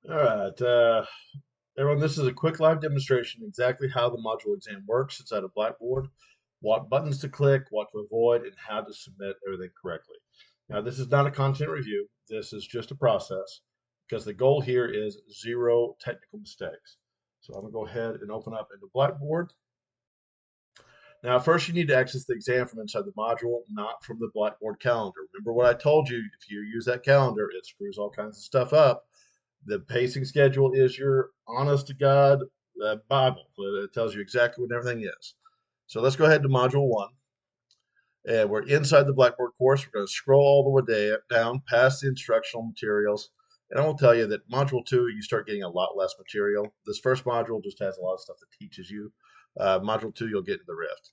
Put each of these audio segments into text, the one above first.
All right, everyone, this is a quick live demonstration exactly how the module exam works inside of Blackboard, what buttons to click, what to avoid, and how to submit everything correctly. Now, this is not a content review. This is just a process because the goal here is zero technical mistakes. So I'm going to go ahead and open up into Blackboard. Now, first you need to access the exam from inside the module, not from the Blackboard calendar. Remember what I told you, if you use that calendar, it screws all kinds of stuff up. The pacing schedule is your honest to God Bible. It tells you exactly what everything is. So let's go ahead to Module 1. And we're inside the Blackboard course. We're going to scroll all the way down past the instructional materials. And I will tell you that Module 2, you start getting a lot less material. This first module just has a lot of stuff that teaches you. Module 2, you'll get to the rift.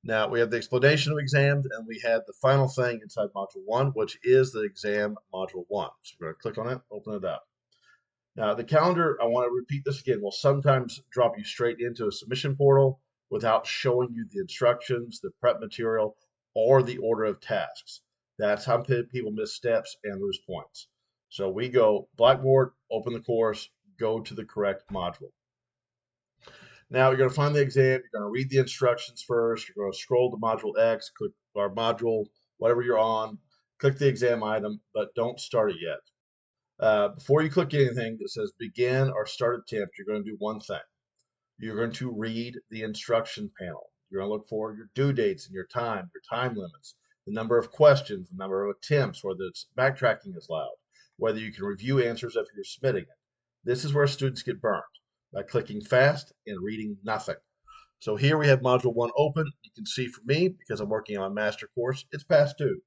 Now, we have the explanation of exams, and we have the final thing inside Module 1, which is the exam Module 1. So we're going to click on it, open it up. Now, the calendar, I want to repeat this again, will sometimes drop you straight into a submission portal without showing you the instructions, the prep material, or the order of tasks. That's how people miss steps and lose points. So we go Blackboard, open the course, go to the correct module. Now you're going to find the exam, you're going to read the instructions first, you're going to scroll to Module X, click our module, whatever you're on, click the exam item, but don't start it yet. Before you click anything that says begin or start attempt, you're going to do one thing. You're going to read the instruction panel. You're going to look for your due dates and your time limits, the number of questions, the number of attempts, whether it's backtracking is allowed, whether you can review answers after you're submitting it. This is where students get burned by clicking fast and reading nothing. So here we have Module 1 open. You can see for me, because I'm working on a master course, it's past due.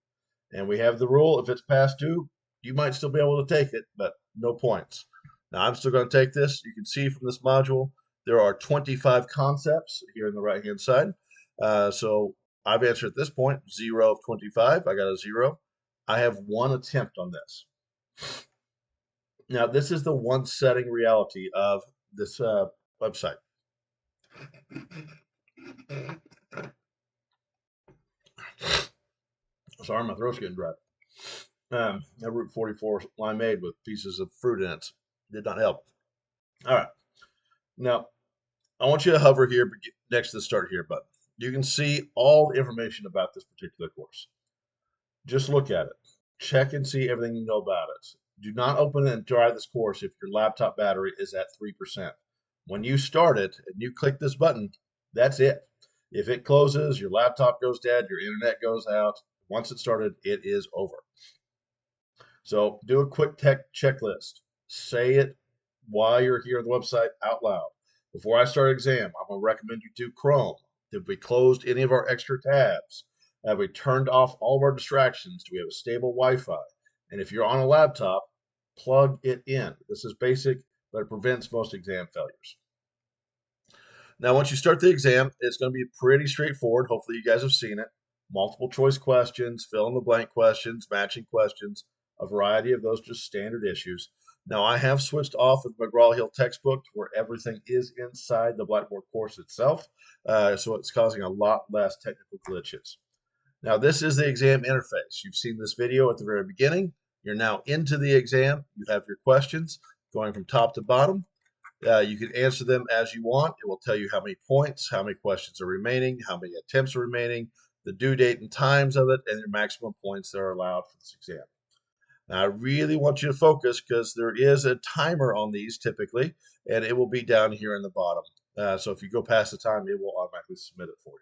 And we have the rule, if it's past due, you might still be able to take it, but no points. Now I'm still going to take this. You can see from this module, there are 25 concepts here on the right-hand side. So I've answered at this point 0 of 25. I got a 0. I have one attempt on this. Now this is the one setting reality of this website. Sorry, my throat's getting dry. A Route 44 limeade with pieces of fruit in it did not help. All right. Now, I want you to hover here next to the Start Here button. You can see all the information about this particular course. Just look at it. Check and see everything you know about it. Do not open and try this course if your laptop battery is at 3%. When you start it and you click this button, that's it. If it closes, your laptop goes dead, your internet goes out. Once it's started, it is over. So do a quick tech checklist. Say it while you're here on the website out loud. Before I start exam, I'm going to recommend you do Chrome. Have we closed any of our extra tabs? Have we turned off all of our distractions? Do we have a stable Wi-Fi? And if you're on a laptop, plug it in. This is basic, but it prevents most exam failures. Now, once you start the exam, it's going to be pretty straightforward. Hopefully, you guys have seen it. Multiple choice questions, fill in the blank questions, matching questions, a variety of those just standard issues. Now, I have switched off of McGraw-Hill textbook to where everything is inside the Blackboard course itself, so it's causing a lot less technical glitches. Now, this is the exam interface. You've seen this video at the very beginning. You're now into the exam. You have your questions going from top to bottom. You can answer them as you want. It will tell you how many points, how many questions are remaining, how many attempts are remaining, the due date and times of it, and your maximum points that are allowed for this exam. Now, I really want you to focus because there is a timer on these typically, and it will be down here in the bottom. So if you go past the time, it will automatically submit it for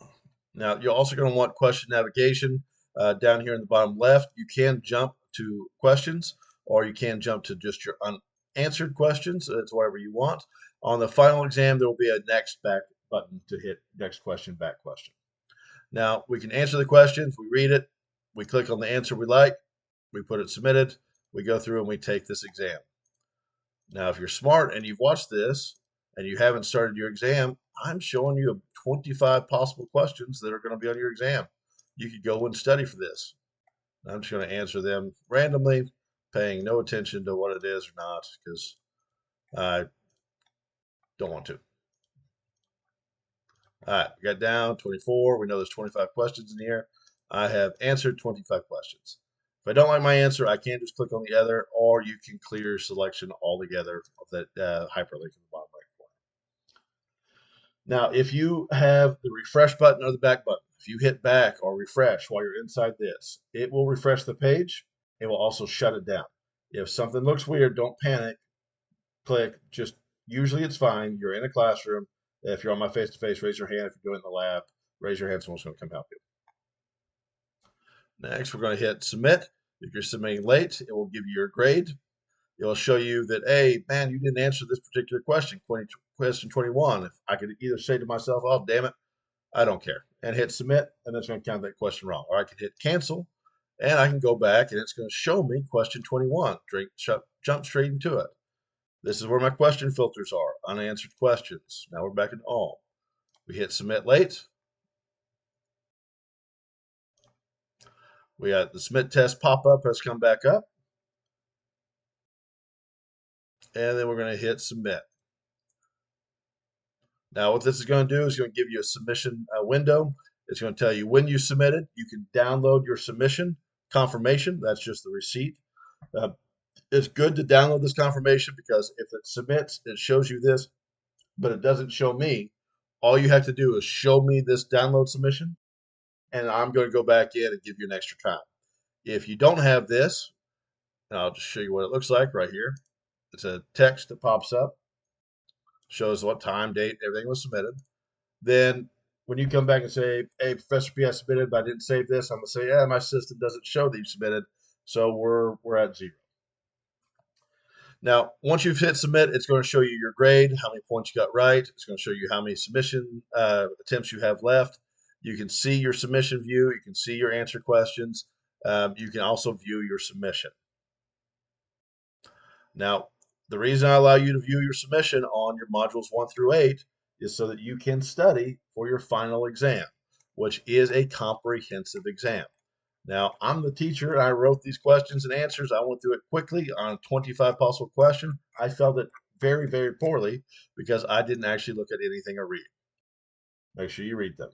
you. Now, you're also going to want question navigation down here in the bottom left. You can jump to questions, or you can jump to just your unanswered questions. It's whatever you want. On the final exam, there will be a next back button to hit next question, back question. Now, we can answer the questions, we read it, we click on the answer we like, we put it submitted, we go through and we take this exam. Now, if you're smart and you've watched this and you haven't started your exam, I'm showing you 25 possible questions that are going to be on your exam. You could go and study for this. I'm just going to answer them randomly, paying no attention to what it is or not, because I don't want to. All right, we got down 24. We know there's 25 questions in here. I have answered 25 questions. If I don't like my answer, I can just click on the other, or you can clear your selection altogether of that hyperlink in the bottom right corner. Now, if you have the refresh button or the back button, if you hit back or refresh while you're inside this, it will refresh the page. It will also shut it down. If something looks weird, don't panic. Click. Just usually it's fine. You're in a classroom. If you're on my face-to-face, raise your hand. If you're doing it in the lab, raise your hand. Someone's going to come help you. Next, we're going to hit submit. If you're submitting late, it will give you your grade. It will show you that, hey, man, you didn't answer this particular question, question 21. If I could either say to myself, oh, damn it, I don't care, and hit submit, and that's going to count that question wrong. Or I can hit cancel, and I can go back, and it's going to show me question 21. Jump straight into it. This is where my question filters are, unanswered questions. Now we're back in all. We hit submit late. We got the submit test pop-up has come back up. And then we're going to hit submit. Now what this is going to do is going to give you a submission window. It's going to tell you when you submitted. You can download your submission confirmation. That's just the receipt. Uh, it's good to download this confirmation because if it submits, it shows you this, but it doesn't show me. All you have to do is show me this download submission, and I'm going to go back in and give you an extra time. If you don't have this, and I'll just show you what it looks like right here. It's a text that pops up, shows what time, date, everything was submitted. Then when you come back and say, hey, Professor P, I submitted, but I didn't save this, I'm going to say, yeah, my system doesn't show that you submitted, so we're at 0. Now, once you've hit submit, it's going to show you your grade, how many points you got right. It's going to show you how many submission attempts you have left. You can see your submission view. You can see your answer questions. You can also view your submission. Now, the reason I allow you to view your submission on your modules 1 through 8 is so that you can study for your final exam, which is a comprehensive exam. Now, I'm the teacher, and I wrote these questions and answers. I went through it quickly on 25 possible questions. I felt it very, very poorly because I didn't actually look at anything or read. Make sure you read them.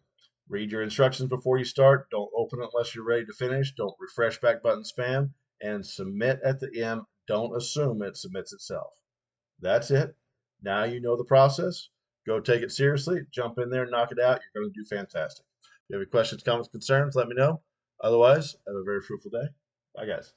Read your instructions before you start. Don't open it unless you're ready to finish. Don't refresh back button spam. And submit at the end. Don't assume it submits itself. That's it. Now you know the process. Go take it seriously. Jump in there, knock it out. You're going to do fantastic. If you have any questions, comments, concerns, let me know. Otherwise, have a very fruitful day. Bye, guys.